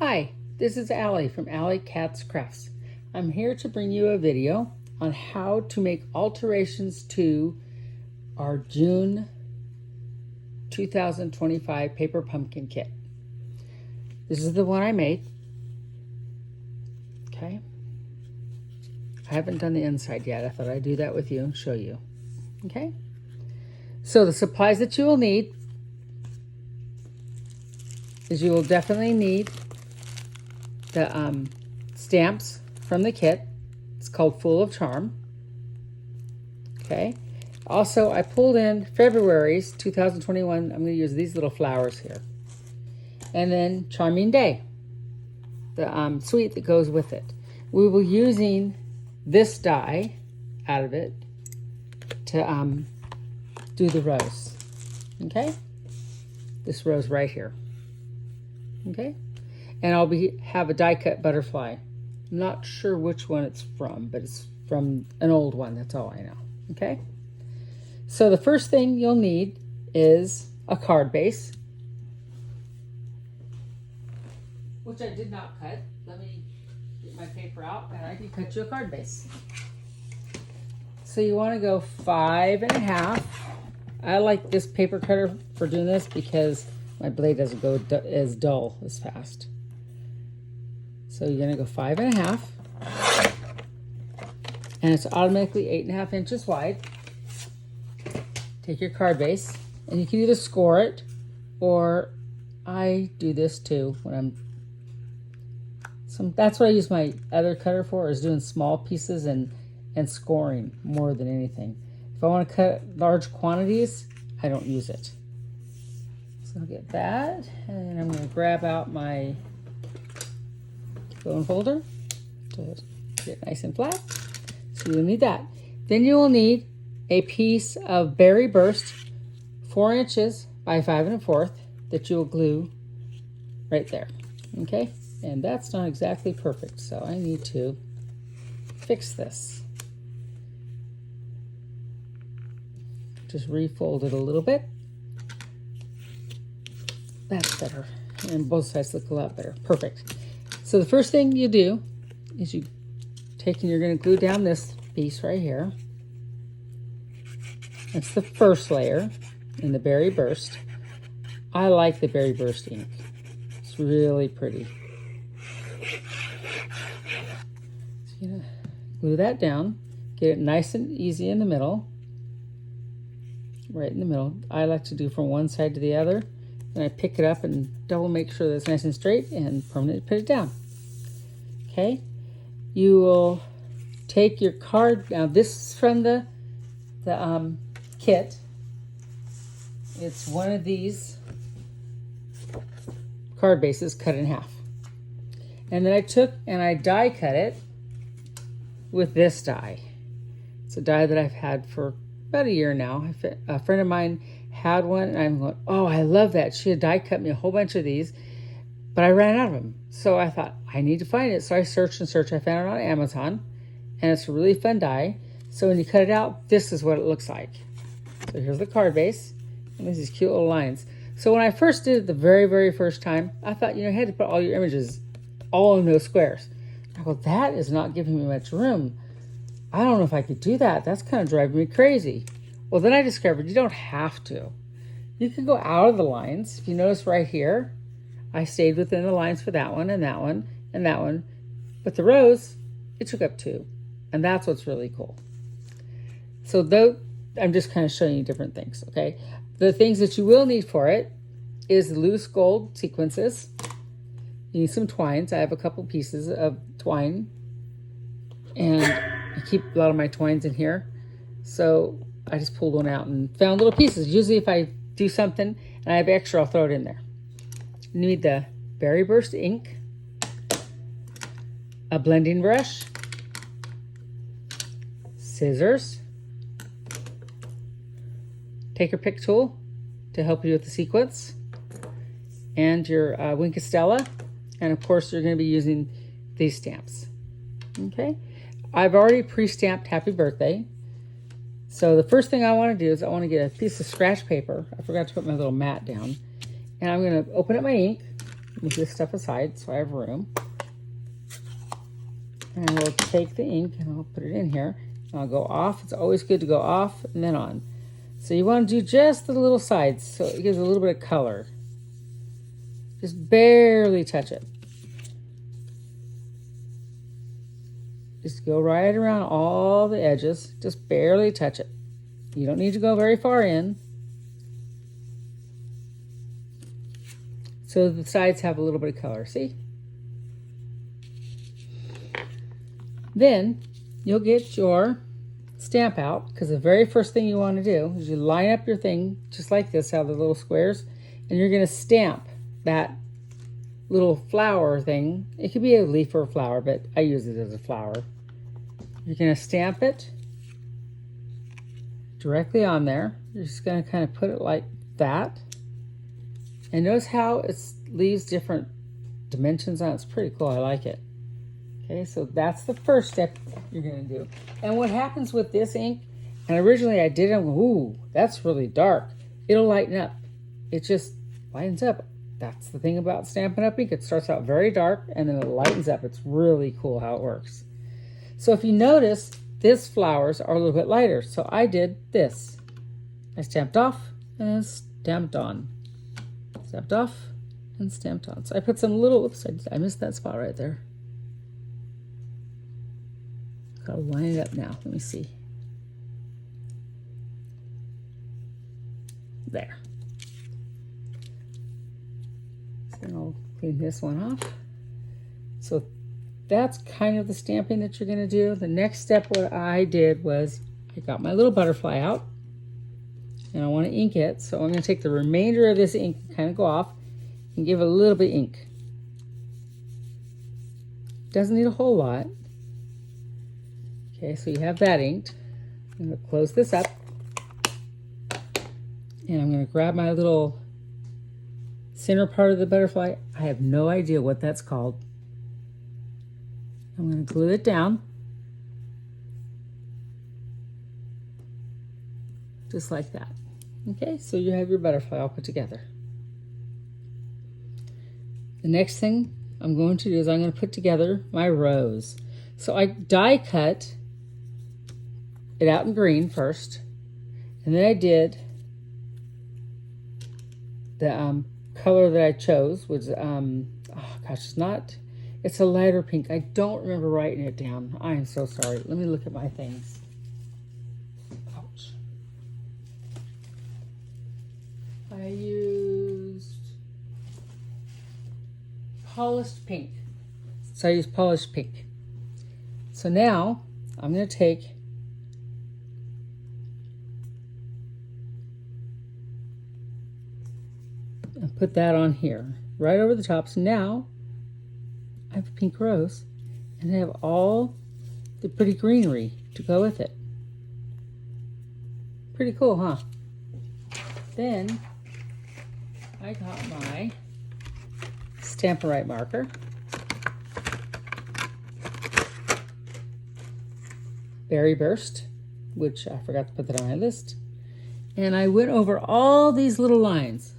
Hi, this is Allie from Allie Katz Crafts. I'm here to bring you a video on how to make alterations to our June 2025 paper pumpkin kit. This is the one I made. Okay. I haven't done the inside yet. I thought I'd do that with you and show you. Okay. So the supplies that you will need is you will definitely need the stamps from the kit. It's called Full of Charm. Okay. Also, I pulled in February's 2021. I'm going to use these little flowers here. And then Charming Day, the sweet that goes with it. We will be using this die out of it to do the rose. Okay. This rose right here. Okay. And I'll have a die cut butterfly. I'm not sure which one it's from, but it's from an old one. That's all I know. Okay. So the first thing you'll need is a card base, which I did not cut. Let me get my paper out and I can cut you a card base. So you want to go 5.5. I like this paper cutter for doing this because my blade doesn't go as dull as fast. So you're going to go 5.5, and it's automatically 8.5 inches wide. Take your card base, and you can either score it, or I do this too when that's what I use my other cutter for, is doing small pieces and scoring more than anything. If I want to cut large quantities, I don't use it. So I'll get that, and I'm going to grab out my bone folder to get it nice and flat. So you'll need that. Then you will need a piece of berry burst, 4 inches by 5 1/4, that you will glue right there. Okay, and that's not exactly perfect, so I need to fix this. Just refold it a little bit. That's better, and both sides look a lot better. Perfect. So the first thing you do is you take and you're going to glue down this piece right here. That's the first layer in the berry burst. I like the berry burst ink. It's really pretty. So you're going to glue that down. Get it nice and easy in the middle. Right in the middle. I like to do from one side to the other. And I pick it up and double make sure that it's nice and straight and permanently put it down. Okay, you will take your card. Now this is from the kit. It's one of these card bases cut in half. And then I took and I die cut it with this die. It's a die that I've had for about a year now. A friend of mine had one, and I'm going, oh, I love that. She had die cut me a whole bunch of these, but I ran out of them. So I thought, I need to find it. So I searched and searched. I found it on Amazon, and it's a really fun die. So when you cut it out, this is what it looks like. So here's the card base, and there's these cute little lines. So when I first did it the very, very first time, I thought, you had to put all your images all in those squares. I go, that is not giving me much room. I don't know if I could do that. That's kind of driving me crazy. Well, then I discovered you don't have to. You can go out of the lines. If you notice right here, I stayed within the lines for that one and that one and that one. But the rose, it took up 2. And that's what's really cool. So though, I'm just kind of showing you different things, okay? The things that you will need for it is loose gold sequences. You need some twines. I have a couple pieces of twine. And I keep a lot of my twines in here. So I just pulled one out and found little pieces. Usually if I do something and I have extra, I'll throw it in there. You need the berry burst ink, a blending brush, scissors, take your pick tool to help you with the sequence, and your Wink of Stella, and of course you're going to be using these stamps. Okay, I've already pre-stamped happy birthday. So the first thing I want to do is I want to get a piece of scratch paper. I forgot to put my little mat down. And I'm going to open up my ink. move this stuff aside so I have room. And we'll take the ink and I'll put it in here. I'll go off. It's always good to go off and then on. So you want to do just the little sides so it gives a little bit of color. Just barely touch it. Just go right around all the edges. Just barely touch it. You don't need to go very far in. So the sides have a little bit of color, see? Then you'll get your stamp out, because the very first thing you want to do is you line up your thing just like this, out of the little squares, and you're going to stamp that little flower thing. It could be a leaf or a flower, but I use it as a flower. You're going to stamp it directly on there. You're just going to kind of put it like that. And notice how it leaves different dimensions on it. It's pretty cool. I like it. Okay, so that's the first step you're going to do. And what happens with this ink, and originally I did it, ooh, that's really dark. It'll lighten up. It just lightens up. That's the thing about Stampin' Up! Ink. It starts out very dark and then it lightens up. It's really cool how it works. So if you notice, these flowers are a little bit lighter. So I did this. I stamped off and then stamped on. Stamped off and stamped on. So I put some little, oops, I missed that spot right there. Gotta line it up now. Let me see. There. So I'll clean this one off. So that's kind of the stamping that you're gonna do. The next step, what I did was I got my little butterfly out and I want to ink it. So I'm gonna take the remainder of this ink and kind of go off and give it a little bit of ink. Doesn't need a whole lot. Okay, so you have that inked. I'm going to close this up. And I'm going to grab my little center part of the butterfly. I have no idea what that's called. I'm going to glue it down. Just like that. Okay, so you have your butterfly all put together. The next thing I'm going to do is I'm going to put together my rose. So I die cut it out in green first, and then I did the color that I chose was oh gosh, it's a lighter pink. I don't remember writing it down. I am so sorry. Let me look at my things. Ouch. I used polished pink. So I used polished pink. So now I'm going to take and put that on here, right over the top. So now I have a pink rose, and I have all the pretty greenery to go with it. Pretty cool, huh? Then I got my Stampin' Right marker. Berry Burst, which I forgot to put that on my list. And I went over all these little lines.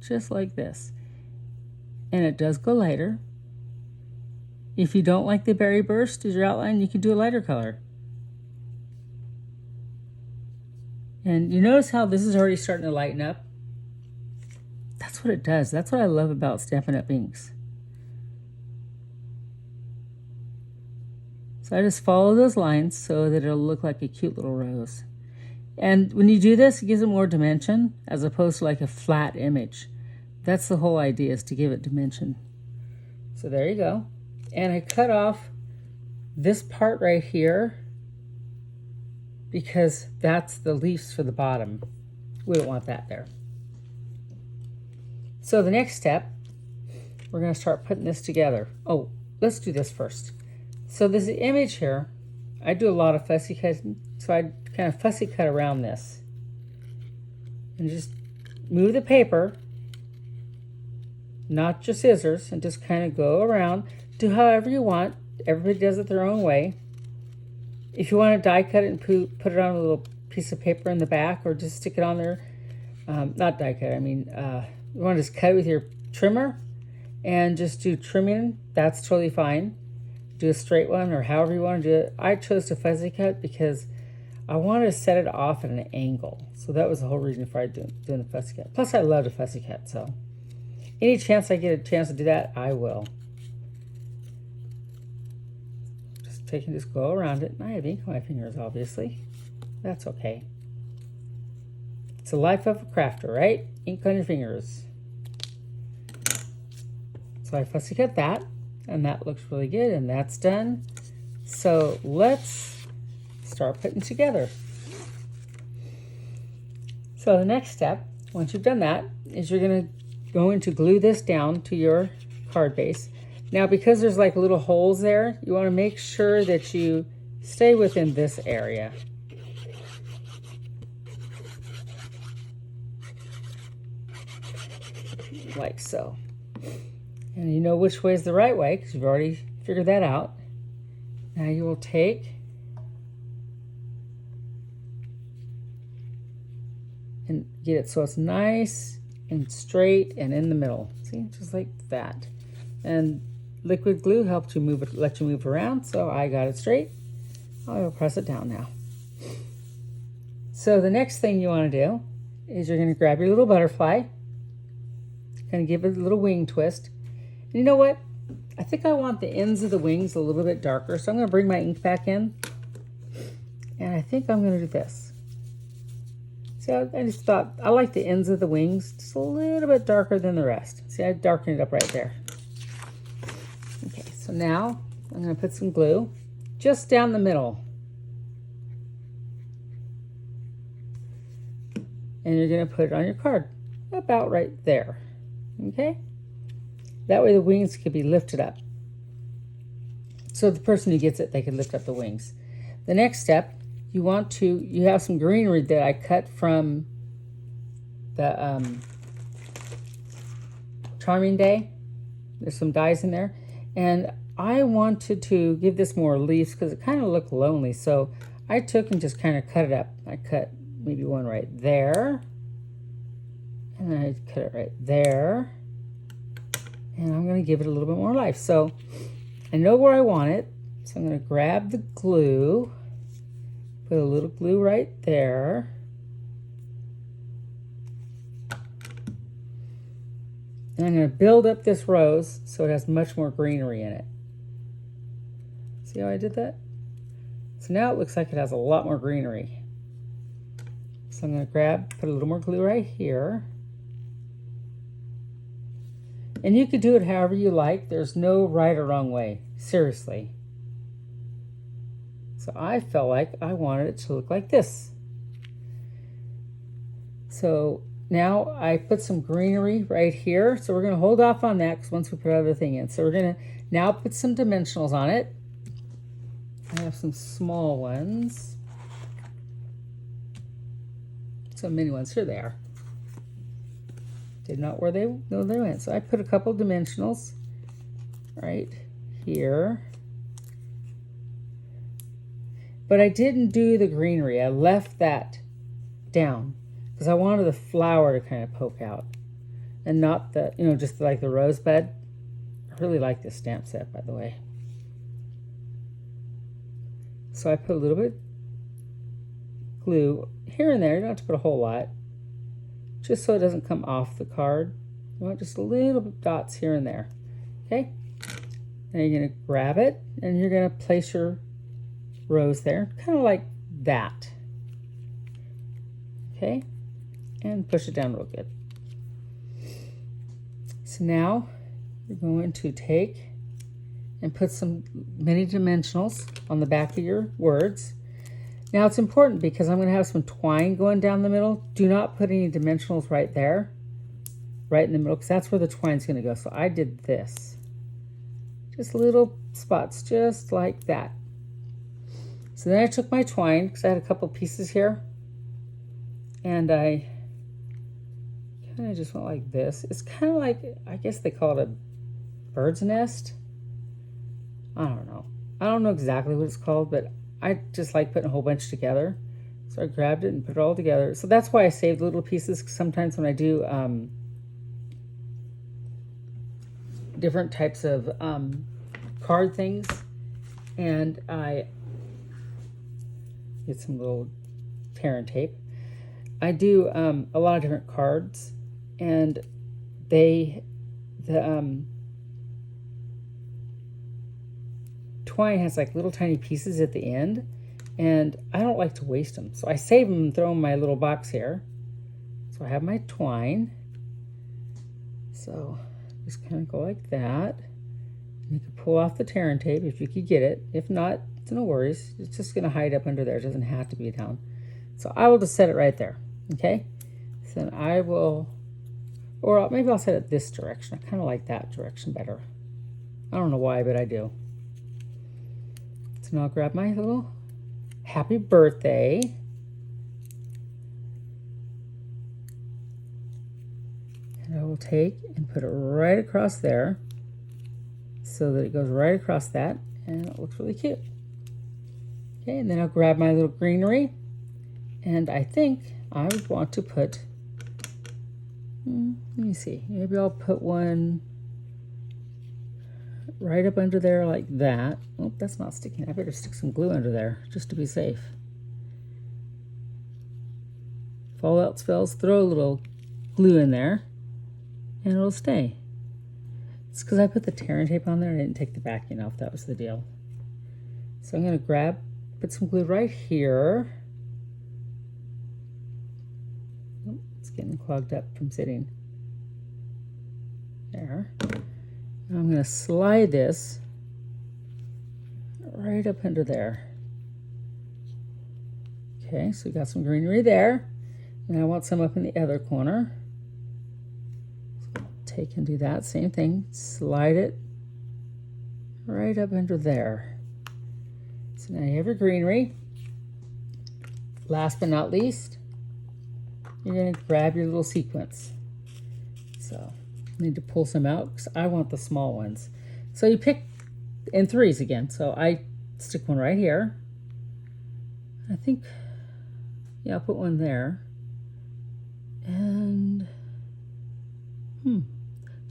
Just like this. And it does go lighter. If you don't like the Berry Burst as your outline, you can do a lighter color. And you notice how this is already starting to lighten up? That's what it does. That's what I love about Stampin' Up! Inks. So I just follow those lines so that it'll look like a cute little rose. And when you do this, it gives it more dimension as opposed to like a flat image. That's the whole idea, is to give it dimension. So there you go. And I cut off this part right here because that's the leaves for the bottom. We don't want that there. So the next step, we're going to start putting this together. Oh, let's do this first. So this image here, I do a lot of fussy cutting, so I kind of fussy cut around this. And just move the paper, not your scissors, and just kind of go around. Do however you want. Everybody does it their own way. If you want to die cut it and put it on a little piece of paper in the back, or just stick it on there, not die cut, I mean, you want to just cut it with your trimmer and just do trimming. That's totally fine. Do a straight one or however you want to do it. I chose to fussy cut because I wanted to set it off at an angle. So that was the whole reason for doing the fussy cut. Plus I love to fussy cut, so any chance I get a chance to do that, I will. Just go around it. I have ink on my fingers, obviously. That's okay. It's the life of a crafter, right? Ink on your fingers. So I fussy cut that, and that looks really good, and that's done. So let's start putting together. So the next step, once you've done that, is you're going to glue this down to your card base. Now, because there's like little holes there, you want to make sure that you stay within this area. Like so. And you know which way is the right way because you've already figured that out. Now you will take and get it so it's nice and straight and in the middle. See, just like that. And liquid glue helps you move it, let you move around. So I got it straight. I will press it down now. So the next thing you want to do is you're going to grab your little butterfly, kind of give it a little wing twist. And you know what? I think I want the ends of the wings a little bit darker. So I'm going to bring my ink back in. And I think I'm going to do this. So I just thought, I like the ends of the wings just a little bit darker than the rest. See, I darkened it up right there. Okay, so now I'm going to put some glue just down the middle. And you're going to put it on your card about right there. Okay? That way the wings can be lifted up. So the person who gets it, they can lift up the wings. The next step, you have some greenery that I cut from the Charming Day. There's some dies in there. And I wanted to give this more leaves because it kind of looked lonely. So I took and just kind of cut it up. I cut maybe one right there. And then I cut it right there. And I'm going to give it a little bit more life. So I know where I want it. So I'm going to grab the glue. Put a little glue right there. And I'm going to build up this rose so it has much more greenery in it. See how I did that? So now it looks like it has a lot more greenery. So I'm going to put a little more glue right here. And you could do it however you like. There's no right or wrong way. Seriously. So I felt like I wanted it to look like this. So now I put some greenery right here. So we're going to hold off on that because once we put our other thing in. So we're going to now put some dimensionals on it. I have some small ones. Some mini ones. Here they are. Did not know they went. So I put a couple dimensionals right here. But I didn't do the greenery. I left that down because I wanted the flower to kind of poke out and not the, just like the rosebud. I really like this stamp set, by the way. So I put a little bit glue here and there. You don't have to put a whole lot. Just so it doesn't come off the card. You want just a little bit dots here and there. Okay? Now you're going to grab it and you're going to place your rose there, kind of like that. Okay? And push it down real good. So now you're going to take and put some mini dimensionals on the back of your words. Now it's important because I'm going to have some twine going down the middle. Do not put any dimensionals right there, right in the middle, because that's where the twine's going to go. So I did this. Just little spots, just like that. So then I took my twine, because I had a couple pieces here, and I kind of just went like this. It's kind of like, I guess they call it a bird's nest. I don't know. I don't know exactly what it's called, but I just like putting a whole bunch together. So I grabbed it and put it all together. So that's why I saved little pieces. Sometimes when I do different types of card things, and I get some little tear and tape. I do a lot of different cards, and the twine has like little tiny pieces at the end, and I don't like to waste them, so I save them and throw them in my little box here. So I have my twine, so just kind of go like that. You can pull off the tear and tape if you could get it. If not, it's no worries. It's just going to hide up under there. It doesn't have to be down. So I will just set it right there. Okay? So then I will, or maybe I'll set it this direction. I kind of like that direction better. I don't know why, but I do. So now I'll grab my little happy birthday. And I will take and put it right across there so that it goes right across that, and it looks really cute. Okay, and then I'll grab my little greenery, and I think I would want to put, let me see, maybe I'll put one right up under there like that. Oh, that's not sticking. I better stick some glue under there just to be safe. If all else fails, throw a little glue in there and it'll stay. It's because I put the tear and tape on there and I didn't take the backing off. That was the deal. So I'm going to put some glue right here. Oh, it's getting clogged up from sitting. There. I'm going to slide this right up under there. Okay, so we got some greenery there. And I want some up in the other corner. So take and do that same thing. Slide it right up under there. So now you have your greenery. Last but not least, you're going to grab your little sequins. So I need to pull some out because I want the small ones. So you pick in threes again. So I stick one right here. I think, yeah, I'll put one there. And there's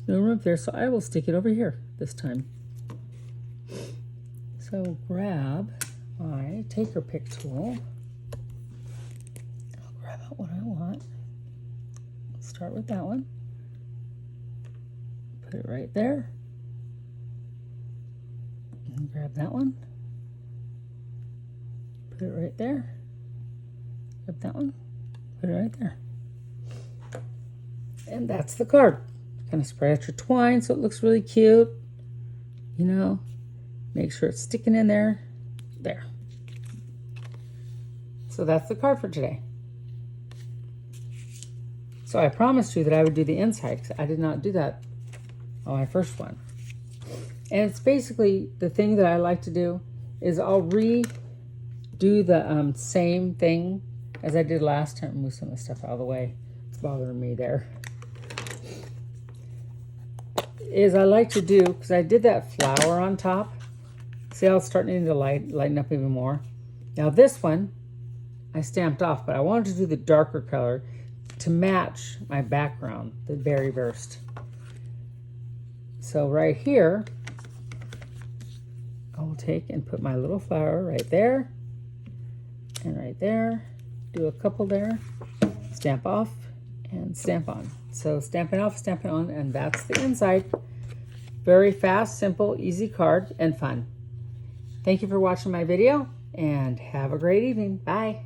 no room there, so I will stick it over here this time. So I'll grab my taker pick tool. I'll grab out what I want. Start with that one. Put it right there. And grab that one. Put it right there. Grab that one. Put it right there. And that's the card. Kind of spread out your twine so it looks really cute. You know, make sure it's sticking in there. There. So that's the card for today. So I promised you that I would do the inside because I did not do that on my first one. And it's basically the thing that I like to do is I'll redo the same thing as I did last time. Move some of the stuff out of the way. It's bothering me there. Is I like to do, because I did that flower on top. See how it's starting to lighten up even more? Now this one, I stamped off, but I wanted to do the darker color to match my background, the berry burst. So right here, I will take and put my little flower right there, and right there, do a couple there, stamp off, and stamp on. So stamping off, stamping on, and that's the inside. Very fast, simple, easy card, and fun. Thank you for watching my video, and have a great evening. Bye.